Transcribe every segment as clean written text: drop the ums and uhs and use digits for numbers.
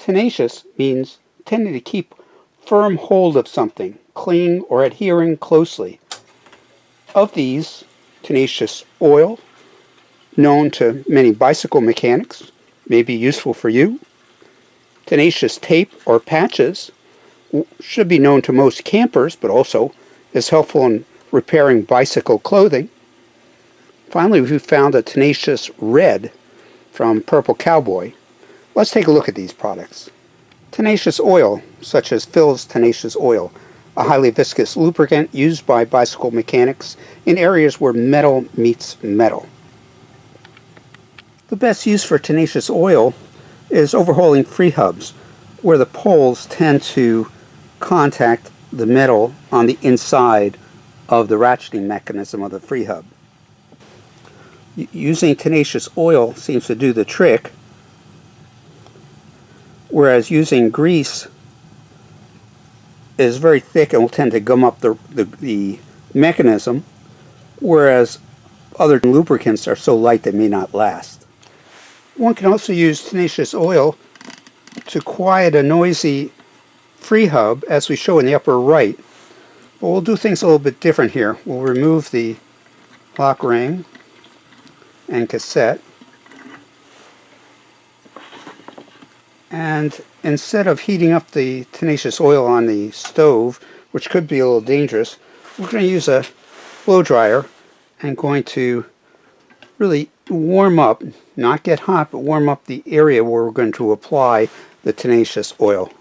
Tenacious means tending to keep firm hold of something, clinging or adhering closely. Of these, Tenacious Oil, known to many bicycle mechanics, may be useful for you. Tenacious Tape or patches should be known to most campers, but also is helpful in repairing bicycle clothing. Finally, we found a Tenacious Red from Purple Cowboy. Let's take a look at these products. Tenacious Oil, such as Phil's Tenacious Oil, a highly viscous lubricant used by bicycle mechanics in areas where metal meets metal. The best use for Tenacious Oil is overhauling freehubs, where the pawls tend to contact the metal on the inside of the ratcheting mechanism of the freehub. Using Tenacious Oil seems to do the trick, whereas using grease is very thick and will tend to gum up the mechanism, whereas other lubricants are so light they may not last. One can also use Tenacious Oil to quiet a noisy freehub, as we show in the upper right. But we'll do things a little bit different here. We'll remove the lock ring and cassette, and instead of heating up the Tenacious Oil on the stove, which could be a little dangerous, we're going to use a blow dryer and going to really warm up, not get hot, but warm up the area where we're going to apply the Tenacious Oil.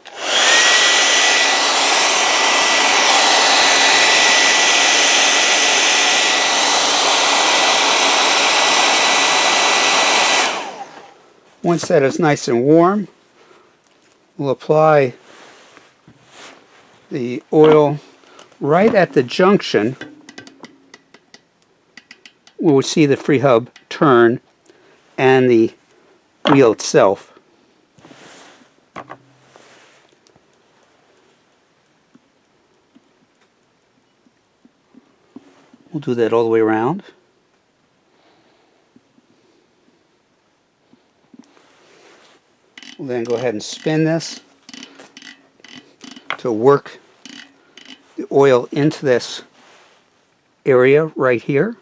Once that is nice and warm, we'll apply the oil right at the junction where we see the freehub turn and the wheel itself. We'll do that all the way around. We'll then go ahead and spin this to work the oil into this area right here.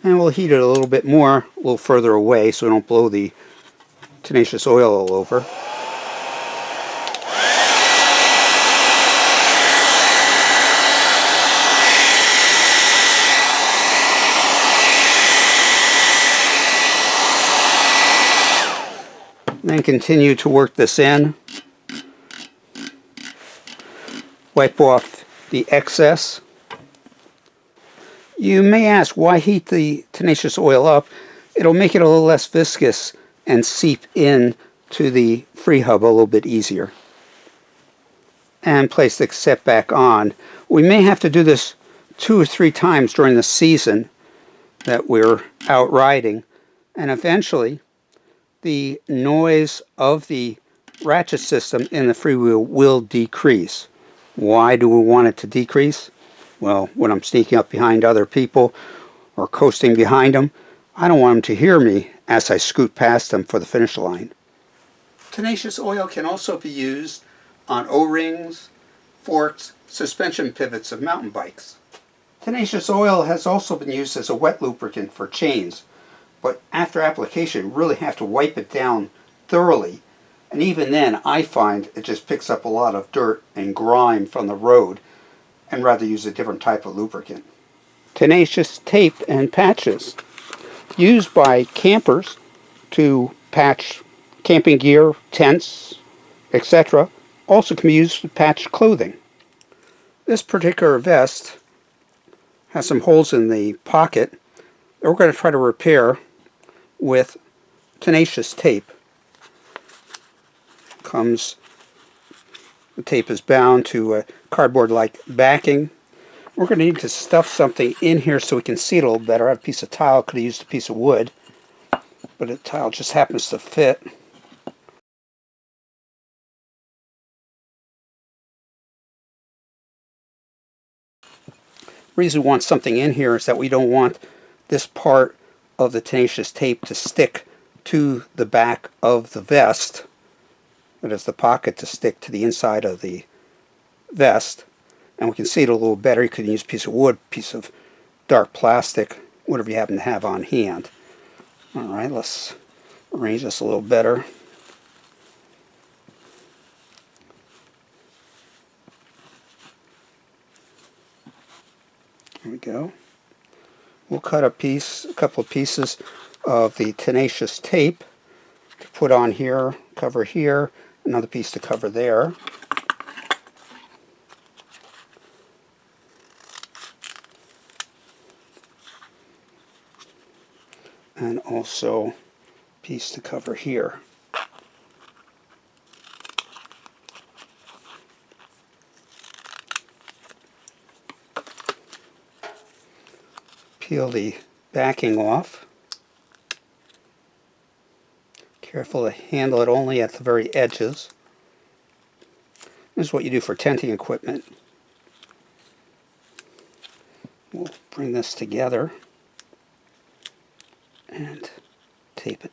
And we'll heat it a little bit more, a little further away, so we don't blow the Tenacious Oil all over. Then continue to work this in. Wipe off the excess. You may ask, why heat the Tenacious Oil up? It'll make it a little less viscous and seep in to the freehub a little bit easier. And place the cassette back on. We may have to do this 2 or 3 times during the season that we're out riding, and eventually the noise of the ratchet system in the freewheel will decrease. Why do we want it to decrease? Well, when I'm sneaking up behind other people or coasting behind them, I don't want them to hear me as I scoot past them for the finish line. Tenacious Oil can also be used on O-rings, forks, suspension pivots of mountain bikes. Tenacious Oil has also been used as a wet lubricant for chains, but after application you really have to wipe it down thoroughly, and even then I find it just picks up a lot of dirt and grime from the road, and rather use a different type of lubricant. Tenacious Tape and patches, used by campers to patch camping gear, tents, etc., also can be used to patch clothing. This particular vest has some holes in the pocket that we're going to try to repair with Tenacious Tape. The tape is bound to a cardboard-like backing. We're going to need to stuff something in here so we can see it a little better. I have a piece of tile, could have used a piece of wood, but the tile just happens to fit. The reason we want something in here is that we don't want this part of the Tenacious Tape to stick to the back of the vest It has the pocket to stick to the inside of the vest, and we can see it a little better. You could use a piece of wood, piece of dark plastic, whatever you happen to have on hand. Alright, let's arrange this a little better. There we go. We'll cut a couple of pieces of the Tenacious tape to put on here, cover here, another piece to cover there. And also a piece to cover here. Peel the backing off. Careful to handle it only at the very edges. This is what you do for tenting equipment. We'll bring this together and tape it.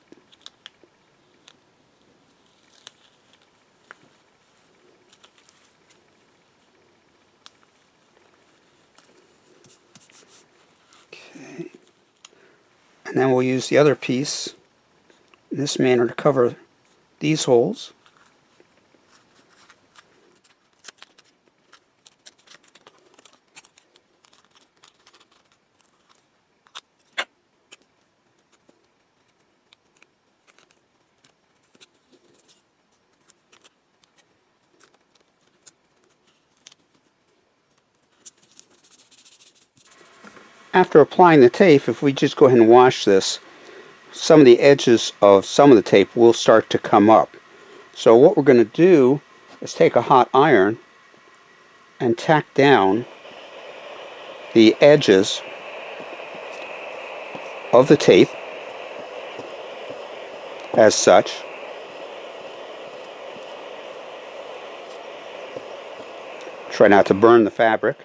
Okay. And then we'll use the other piece in this manner to cover these holes. After applying the tape, if we just go ahead and wash this, some of the edges of some of the tape will start to come up. So what we're going to do is take a hot iron and tack down the edges of the tape as such. Try not to burn the fabric.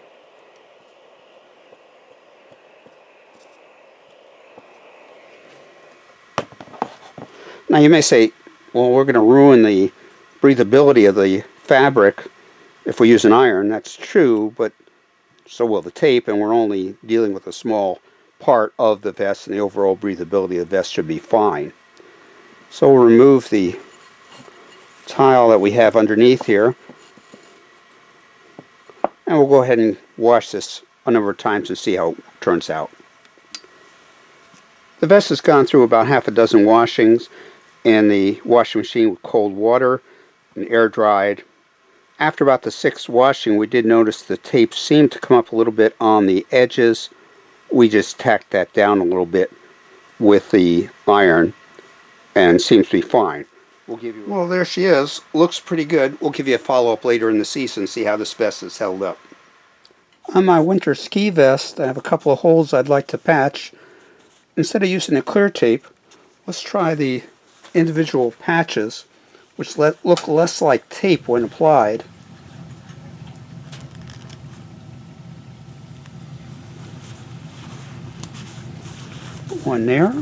Now you may say, well, we're going to ruin the breathability of the fabric if we use an iron. That's true, but so will the tape, and we're only dealing with a small part of the vest, and the overall breathability of the vest should be fine. So we'll remove the tile that we have underneath here, and we'll go ahead and wash this a number of times and see how it turns out. The vest has gone through about half a dozen washings in the washing machine with cold water and air dried. After about the sixth washing, we did notice the tape seemed to come up a little bit on the edges. We just tacked that down a little bit with the iron, and it seems to be fine. Well, there she is. Looks pretty good. We'll give you a follow-up later in the season, see how this vest is held up. On my winter ski vest, I have a couple of holes I'd like to patch. Instead of using a clear tape, let's try the individual patches, which look less like tape when applied. Put one there.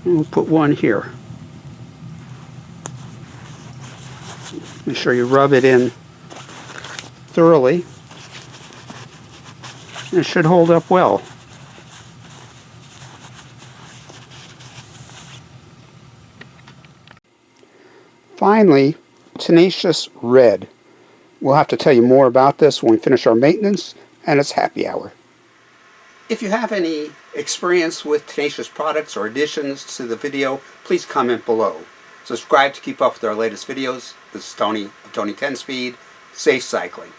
And we'll put one here. Make sure you rub it in thoroughly, and it should hold up well. Finally, Tenacious Red. We'll have to tell you more about this when we finish our maintenance, and it's happy hour. If you have any experience with Tenacious products or additions to the video, please comment below. Subscribe to keep up with our latest videos. This is Tony of Tony 10 Speed. Safe cycling.